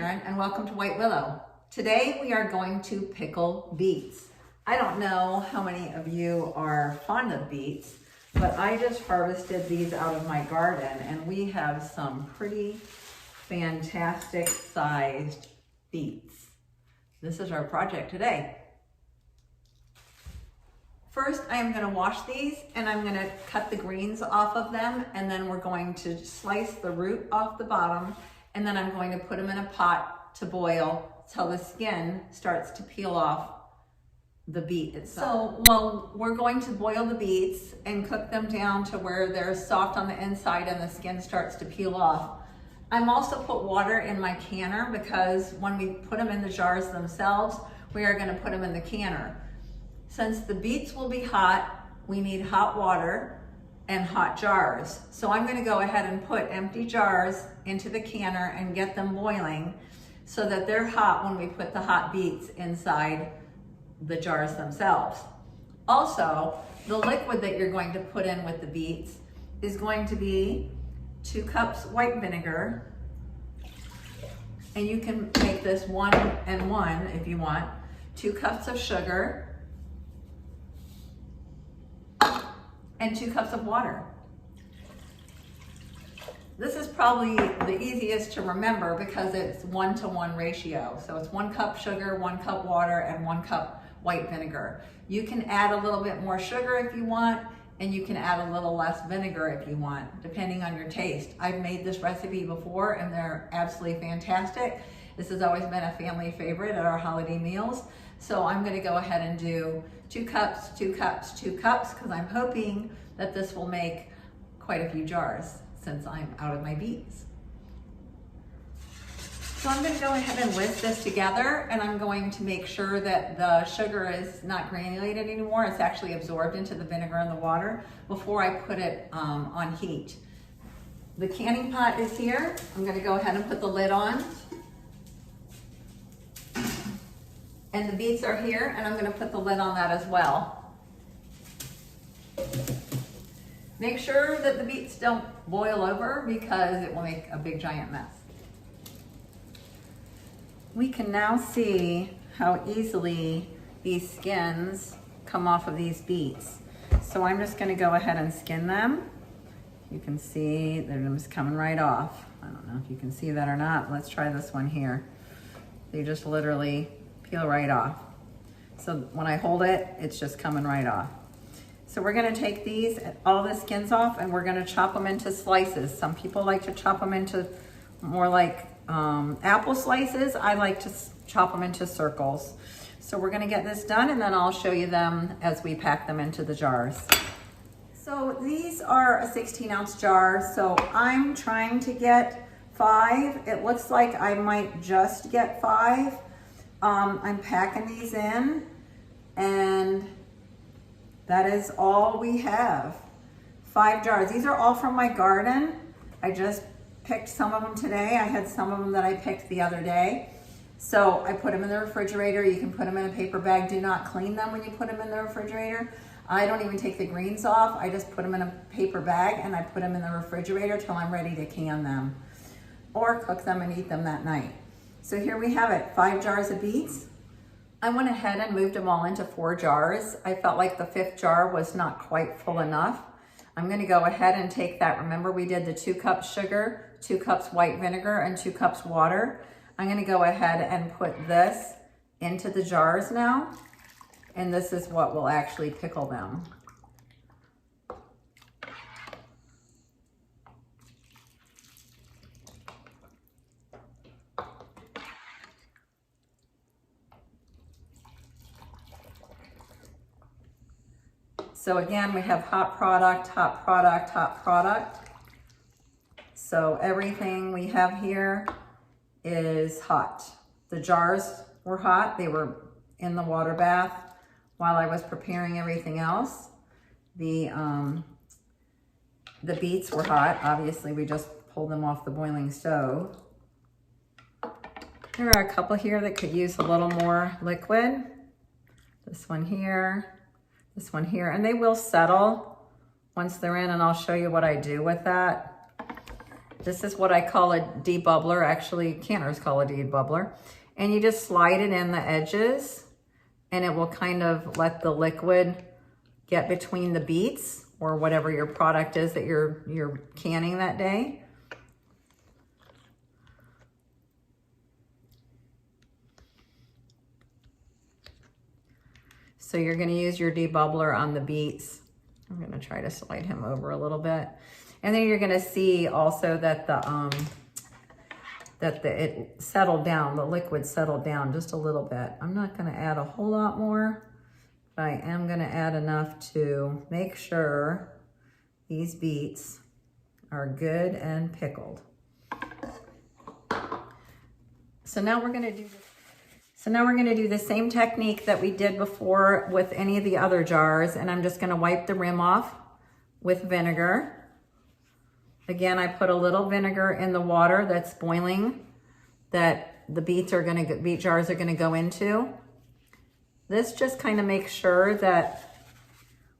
Sharon, and welcome to White Willow. Today we are going to pickle beets. I don't know how many of you are fond of beets, but I just harvested these out of my garden and we have some pretty fantastic sized beets. This is our project today. First, I am going to wash these and I'm going to cut the greens off of them, and then we're going to slice the root off the bottom, and then I'm going to put them in a pot to boil till the skin starts to peel off the beet itself. So, we're going to boil the beets and cook them down to where they're soft on the inside and the skin starts to peel off. I'm also put water in my canner because when we put them in the jars themselves, we are going to put them in the canner. Since the beets will be hot, we need hot water and hot jars. So I'm going to go ahead and put empty jars into the canner and get them boiling so that they're hot when we put the hot beets inside the jars themselves. Also, the liquid that you're going to put in with the beets is going to be 2 cups white vinegar, and you can make this 1 and 1 if you want, 2 cups of sugar, and 2 cups of water. This is probably the easiest to remember because it's 1-to-1 ratio. So it's 1 cup sugar, 1 cup water, and 1 cup white vinegar. You can add a little bit more sugar if you want, and you can add a little less vinegar if you want, depending on your taste. I've made this recipe before and they're absolutely fantastic. This has always been a family favorite at our holiday meals. So I'm gonna go ahead and do 2 cups, 2 cups, 2 cups, because I'm hoping that this will make quite a few jars since I'm out of my beets. So I'm gonna go ahead and whisk this together, and I'm going to make sure that the sugar is not granulated anymore. It's actually absorbed into the vinegar and the water before I put it on heat. The canning pot is here. I'm gonna go ahead and put the lid on. And the beets are here, and I'm gonna put the lid on that as well. Make sure that the beets don't boil over because it will make a big giant mess. We can now see how easily these skins come off of these beets. So I'm just gonna go ahead and skin them. You can see they're just coming right off. I don't know if you can see that or not. Let's try this one here. They just literally peel right off. So when I hold it, it's just coming right off. So we're gonna take these, all the skins off, and we're gonna chop them into slices. Some people like to chop them into more like apple slices. I like to chop them into circles. So we're gonna get this done, and then I'll show you them as we pack them into the jars. So these are a 16-ounce jar, so I'm trying to get 5. It looks like I might just get 5. I'm packing these in, and that is all we have. 5 jars. These are all from my garden. I just picked some of them today. I had some of them that I picked the other day. So I put them in the refrigerator. You can put them in a paper bag. Do not clean them when you put them in the refrigerator. I don't even take the greens off. I just put them in a paper bag and I put them in the refrigerator till I'm ready to can them or cook them and eat them that night. So here we have it, 5 jars of beets. I went ahead and moved them all into 4 jars. I felt like the 5th jar was not quite full enough. I'm gonna go ahead and take that. Remember we did the 2 cups sugar, 2 cups white vinegar, and 2 cups water. I'm gonna go ahead and put this into the jars now, and this is what will actually pickle them. So again, we have hot product, hot product, hot product. So everything we have here is hot. The jars were hot. They were in the water bath while I was preparing everything else. The beets were hot. Obviously, we just pulled them off the boiling stove. There are a couple here that could use a little more liquid. This one here. This one here, and they will settle once they're in, and I'll show you what I do with that. This is what I call a debubbler. Actually, canners call a debubbler. And you just slide it in the edges and it will kind of let the liquid get between the beets or whatever your product is that you're canning that day. So you're gonna use your debubbler on the beets. I'm gonna try to slide him over a little bit. And then you're gonna see also that it settled down, the liquid settled down just a little bit. I'm not gonna add a whole lot more, but I am gonna add enough to make sure these beets are good and pickled. So now we're gonna do the same technique that we did before with any of the other jars, and I'm just gonna wipe the rim off with vinegar. Again, I put a little vinegar in the water that's boiling that the beet jars are gonna go into. This just kind of makes sure that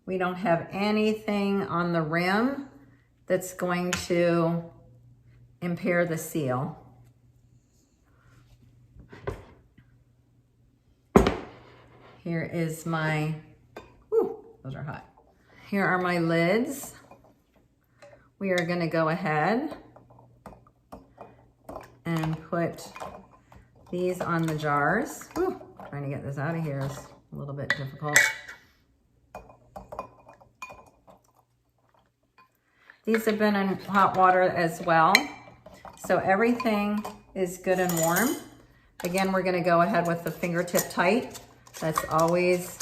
we don't have anything on the rim that's going to impair the seal. Here is my, whew, those are hot. Here are my lids. We are gonna go ahead and put these on the jars. Whew, trying to get this out of here is a little bit difficult. These have been in hot water as well. So everything is good and warm. Again, we're gonna go ahead with the fingertip tight. That's always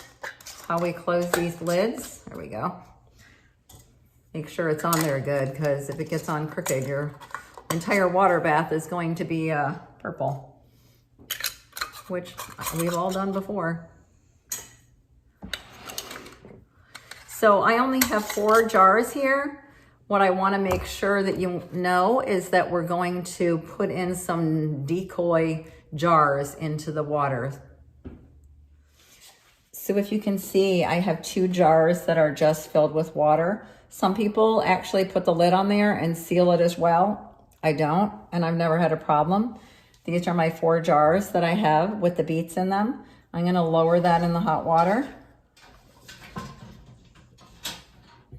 how we close these lids. There we go. Make sure it's on there good, because if it gets on crooked, your entire water bath is going to be purple, which we've all done before. So I only have 4 jars here. What I want to make sure that you know is that we're going to put in some decoy jars into the water. So if you can see, I have 2 jars that are just filled with water. Some people actually put the lid on there and seal it as well. I don't, and I've never had a problem. These are my 4 jars that I have with the beets in them. I'm gonna lower that in the hot water.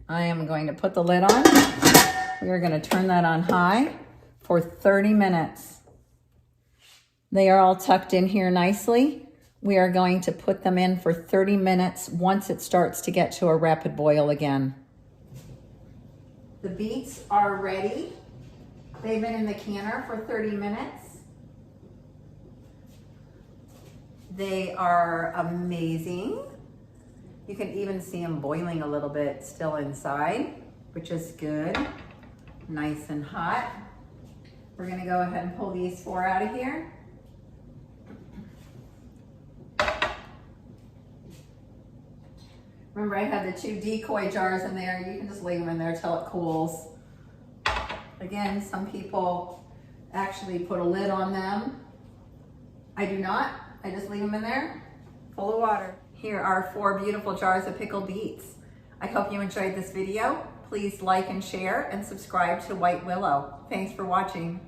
I am going to put the lid on. We are gonna turn that on high for 30 minutes. They are all tucked in here nicely. We are going to put them in for 30 minutes once it starts to get to a rapid boil again. The beets are ready. They've been in the canner for 30 minutes. They are amazing. You can even see them boiling a little bit still inside, which is good. Nice and hot. We're gonna go ahead and pull these 4 out of here. Remember, I have the 2 decoy jars in there. You can just leave them in there till it cools. Again, some people actually put a lid on them. I do not. I just leave them in there, full of water. Here are 4 beautiful jars of pickled beets. I hope you enjoyed this video. Please like and share and subscribe to White Willow. Thanks for watching.